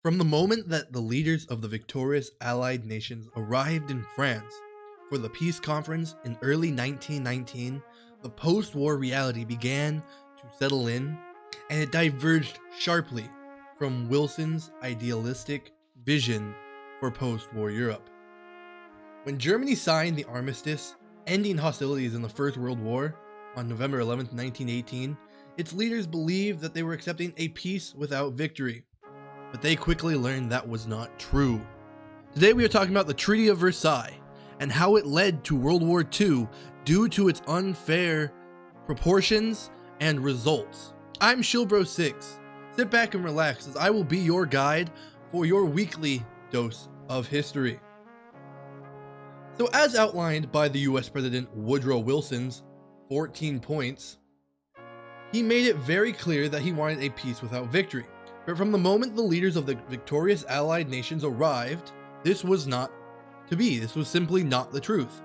From the moment that the leaders of the victorious Allied nations arrived in France for the peace conference in early 1919, the post-war reality began to settle in, and it diverged sharply from Wilson's idealistic vision for post-war Europe. When Germany signed the armistice, ending hostilities in the First World War on November 11, 1918, its leaders believed that they were accepting a peace without victory. But they quickly learned that was not true. Today we are talking about the Treaty of Versailles and how it led to World War II due to its unfair proportions and results. I'm Shilbro6. Sit back and relax as I will be your guide for your weekly dose of history. So as outlined by the US President Woodrow Wilson's 14 points, he made it very clear that he wanted a peace without victory. But from the moment the leaders of the victorious Allied nations arrived, this was not to be. This was simply not the truth.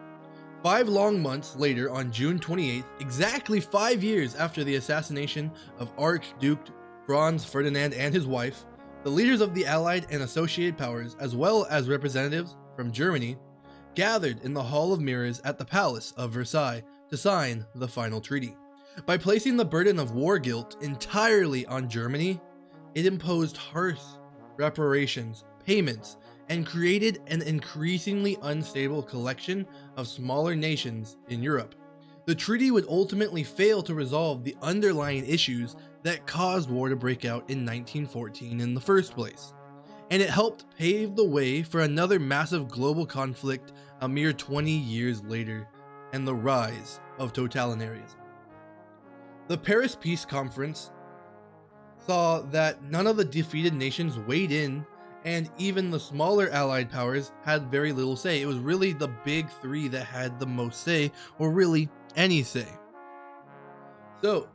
5 long months later, on June 28th, exactly 5 years after the assassination of Archduke Franz Ferdinand and his wife, the leaders of the Allied and associated powers, as well as representatives from Germany, gathered in the Hall of Mirrors at the Palace of Versailles to sign the final treaty. By placing the burden of war guilt entirely on Germany, it imposed harsh reparations, payments, and created an increasingly unstable collection of smaller nations in Europe. The treaty would ultimately fail to resolve the underlying issues that caused war to break out in 1914 in the first place, and it helped pave the way for another massive global conflict a mere 20 years later and the rise of totalitarianism. The Paris Peace Conference saw that none of the defeated nations weighed in, and even the smaller Allied powers had very little say. It was really the big three that had the most say, or really any say. So,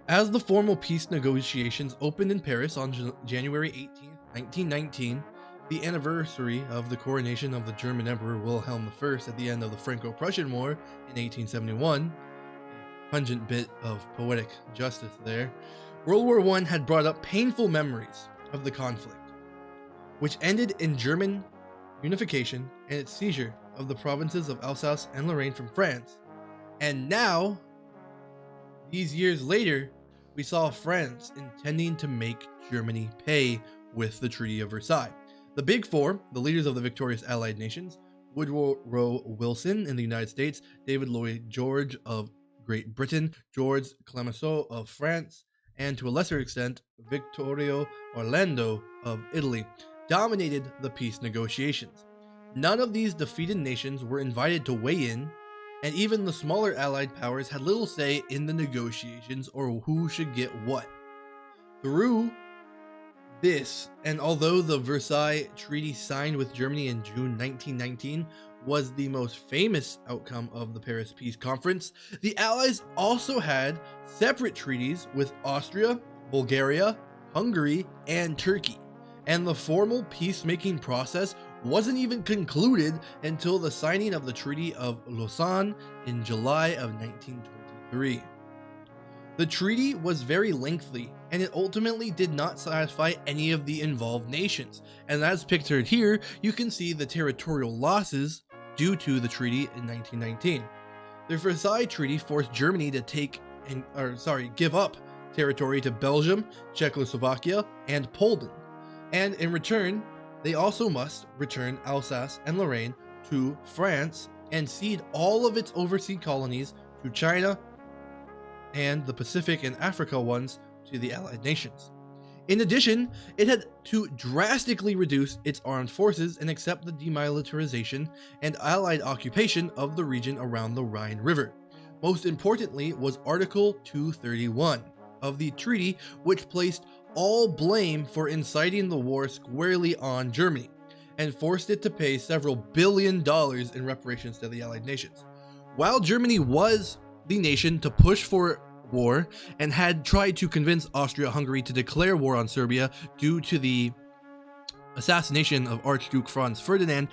as the formal peace negotiations opened in Paris on January 18, 1919, the anniversary of the coronation of the German Emperor Wilhelm I at the end of the Franco-Prussian War in 1871, a pungent bit of poetic justice there, World War I had brought up painful memories of the conflict, which ended in German unification and its seizure of the provinces of Alsace and Lorraine from France. And now, these years later, we saw France intending to make Germany pay with the Treaty of Versailles. The Big Four, the leaders of the victorious Allied nations, Woodrow Wilson in the United States, David Lloyd George of Great Britain, George Clemenceau of France, and to a lesser extent, Vittorio Orlando of Italy, dominated the peace negotiations. None of these defeated nations were invited to weigh in, and even the smaller Allied powers had little say in the negotiations or who should get what. Through this, and although the Versailles Treaty signed with Germany in June 1919 was the most famous outcome of the Paris Peace Conference, the Allies also had separate treaties with Austria, Bulgaria, Hungary, and Turkey, and the formal peacemaking process wasn't even concluded until the signing of the Treaty of Lausanne in July of 1923. The treaty was very lengthy, and it ultimately did not satisfy any of the involved nations, and as pictured here, you can see the territorial losses due to the treaty in 1919. The Versailles Treaty forced Germany to give up territory to Belgium, Czechoslovakia, and Poland, and in return, they also must return Alsace and Lorraine to France and cede all of its overseas colonies to China and the Pacific and Africa ones to the Allied nations. In addition, it had to drastically reduce its armed forces and accept the demilitarization and Allied occupation of the region around the Rhine River. Most importantly was Article 231 of the treaty, which placed all blame for inciting the war squarely on Germany and forced it to pay several $billions in reparations to the Allied nations. While Germany was the nation to push for war and had tried to convince Austria-Hungary to declare war on Serbia due to the assassination of Archduke Franz Ferdinand,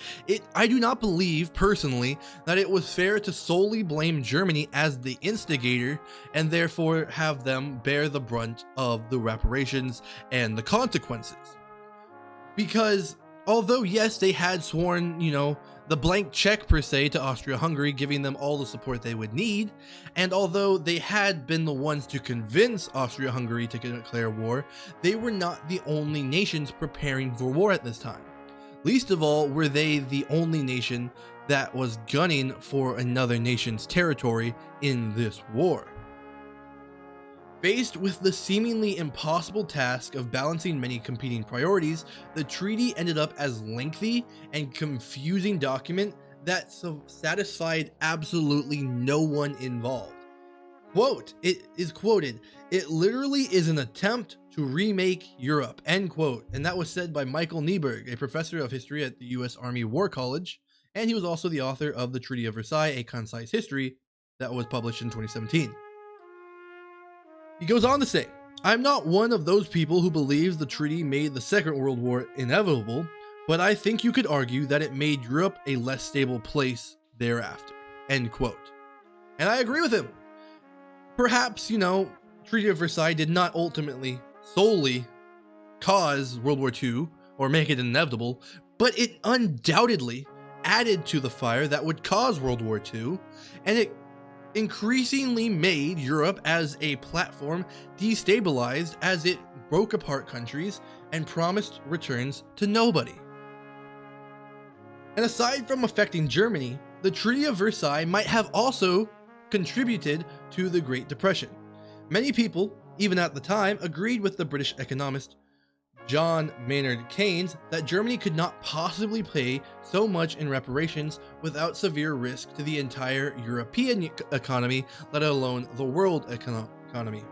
I do not believe personally that it was fair to solely blame Germany as the instigator and therefore have them bear the brunt of the reparations and the consequences. Because although, yes, they had sworn, the blank check per se to Austria-Hungary, giving them all the support they would need, and although they had been the ones to convince Austria-Hungary to declare war, they were not the only nations preparing for war at this time. Least of all were they the only nation that was gunning for another nation's territory in this war. Faced with the seemingly impossible task of balancing many competing priorities, the treaty ended up as lengthy and confusing document that satisfied absolutely no one involved. Quote, it is quoted, "It literally is an attempt to remake Europe," end quote. And that was said by Michael Neiberg, a professor of history at the US Army War College, and he was also the author of the Treaty of Versailles, a concise history that was published in 2017. He goes on to say, "I'm not one of those people who believes the treaty made the Second World War inevitable, but I think you could argue that it made Europe a less stable place thereafter," end quote. And I agree with him. Perhaps, Treaty of Versailles did not ultimately solely cause World War II or make it inevitable, but it undoubtedly added to the fire that would cause World War II, and it increasingly made Europe as a platform destabilized as it broke apart countries and promised returns to nobody. And aside from affecting Germany, the Treaty of Versailles might have also contributed to the Great Depression. Many people, even at the time, agreed with the British economist John Maynard Keynes that Germany could not possibly pay so much in reparations without severe risk to the entire European economy, let alone the world economy.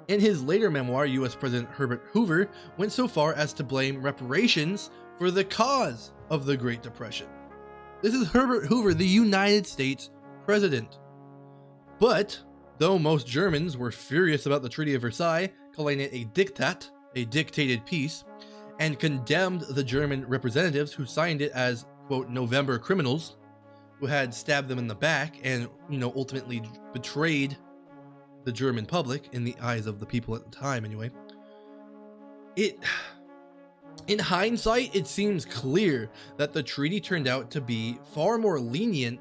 In his later memoir, US President Herbert Hoover went so far as to blame reparations for the cause of the Great Depression. This is Herbert Hoover, the United States President. But though most Germans were furious about the Treaty of Versailles, calling it a diktat, a dictated peace, and condemned the German representatives who signed it as, quote, November criminals, who had stabbed them in the back and, ultimately betrayed the German public in the eyes of the people at the time anyway. In hindsight, it seems clear that the treaty turned out to be far more lenient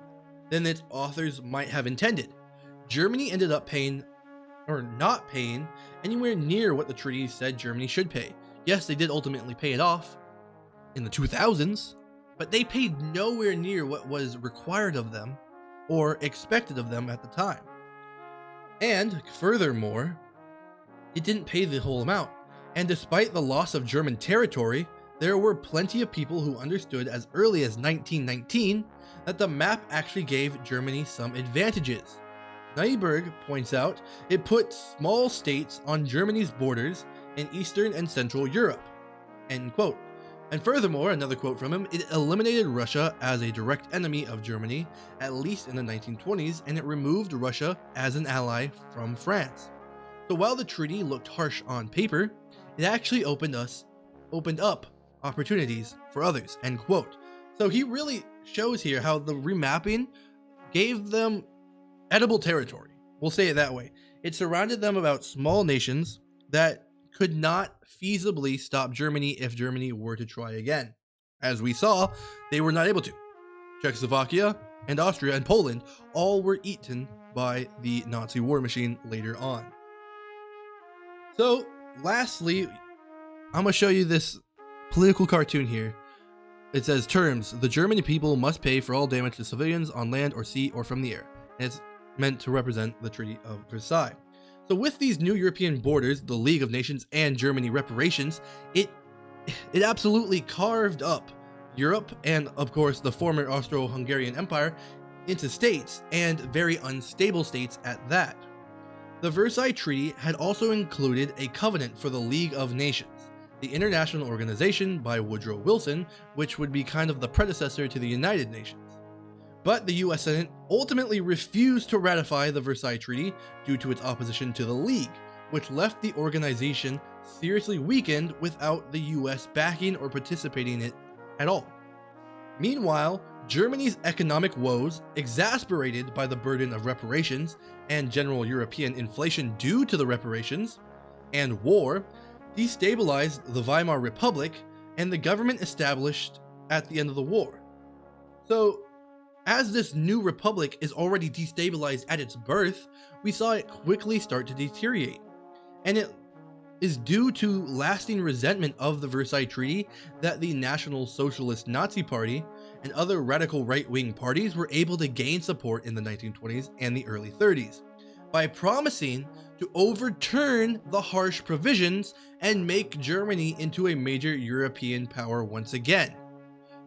than its authors might have intended. Germany ended up not paying anywhere near what the treaty said Germany should pay. Yes, they did ultimately pay it off in the 2000s, but they paid nowhere near what was required of them or expected of them at the time. And furthermore, it didn't pay the whole amount. And despite the loss of German territory, there were plenty of people who understood as early as 1919 that the map actually gave Germany some advantages. Neiberg points out it put small states on Germany's borders in Eastern and Central Europe, end quote. And furthermore, another quote from him, it eliminated Russia as a direct enemy of Germany, at least in the 1920s, and it removed Russia as an ally from France. So while the treaty looked harsh on paper, it actually opened up opportunities for others, end quote. So he really shows here how the remapping gave them edible territory. We'll say it that way. It surrounded them about small nations that could not feasibly stop Germany if Germany were to try again. As we saw, they were not able to. Czechoslovakia and Austria and Poland all were eaten by the Nazi war machine later on. So, lastly, I'm going to show you this political cartoon here. It says terms, the German people must pay for all damage to civilians on land or sea or from the air. And it's meant to represent the Treaty of Versailles. So with these new European borders, the League of Nations and Germany reparations, it absolutely carved up Europe and, of course, the former Austro-Hungarian Empire into states, and very unstable states at that. The Versailles Treaty had also included a covenant for the League of Nations, the international organization by Woodrow Wilson, which would be kind of the predecessor to the United Nations. But the US Senate ultimately refused to ratify the Versailles Treaty due to its opposition to the League, which left the organization seriously weakened without the US backing or participating in it at all. Meanwhile, Germany's economic woes, exasperated by the burden of reparations and general European inflation due to the reparations and war, destabilized the Weimar Republic and the government established at the end of the war. So, as this new republic is already destabilized at its birth, we saw it quickly start to deteriorate. And it is due to lasting resentment of the Versailles Treaty that the National Socialist Nazi Party and other radical right-wing parties were able to gain support in the 1920s and the early 30s by promising to overturn the harsh provisions and make Germany into a major European power once again.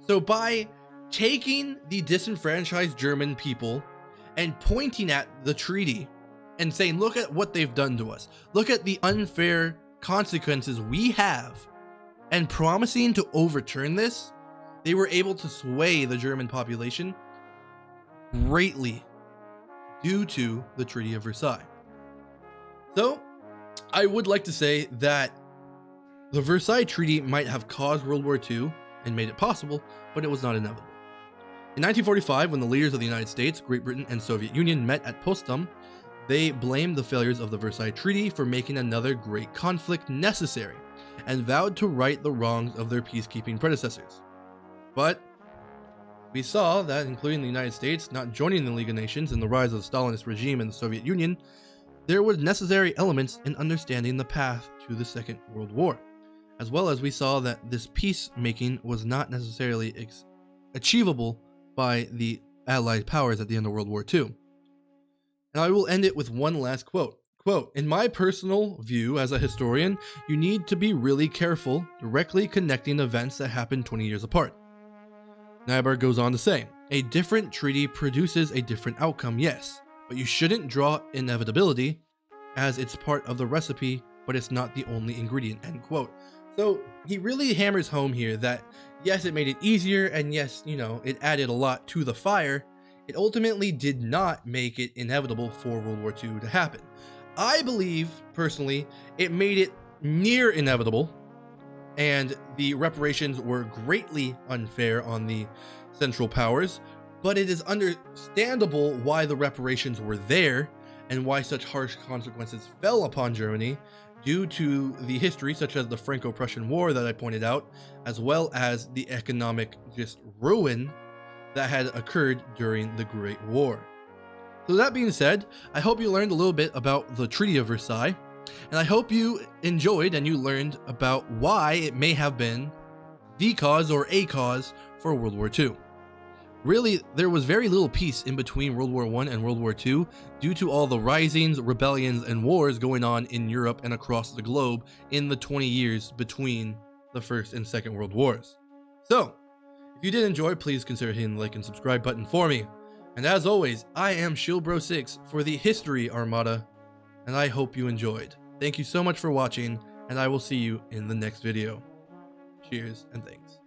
So by taking the disenfranchised German people and pointing at the treaty and saying, look at what they've done to us, look at the unfair consequences we have, and promising to overturn this, they were able to sway the German population greatly due to the Treaty of Versailles. So, I would like to say that the Versailles Treaty might have caused World War II and made it possible, but it was not inevitable. In 1945, when the leaders of the United States, Great Britain, and Soviet Union met at Potsdam, they blamed the failures of the Versailles Treaty for making another great conflict necessary, and vowed to right the wrongs of their peacekeeping predecessors. But we saw that, including the United States not joining the League of Nations and the rise of the Stalinist regime in the Soviet Union, there were necessary elements in understanding the path to the Second World War, as well as we saw that this peacemaking was not necessarily achievable by the Allied powers at the end of World War II. And I will end it with one last quote. Quote, "In my personal view as a historian, you need to be really careful directly connecting events that happened 20 years apart." Neiberg goes on to say, "A different treaty produces a different outcome, yes, but you shouldn't draw inevitability as it's part of the recipe, but it's not the only ingredient," end quote. So he really hammers home here that yes, it made it easier, and yes, it added a lot to the fire. It ultimately did not make it inevitable for World War II to happen. I believe, personally, it made it near inevitable, and the reparations were greatly unfair on the Central Powers, but it is understandable why the reparations were there and why such harsh consequences fell upon Germany due to the history, such as the Franco-Prussian War that I pointed out, as well as the economic ruin that had occurred during the Great War. So that being said, I hope you learned a little bit about the Treaty of Versailles, and I hope you enjoyed and you learned about why it may have been the cause or a cause for World War II. Really, there was very little peace in between World War I and World War II due to all the risings, rebellions, and wars going on in Europe and across the globe in the 20 years between the First and Second World Wars. So, if you did enjoy, please consider hitting the like and subscribe button for me. And as always, I am Shieldbro6 for the History Armada, and I hope you enjoyed. Thank you so much for watching, and I will see you in the next video. Cheers and thanks.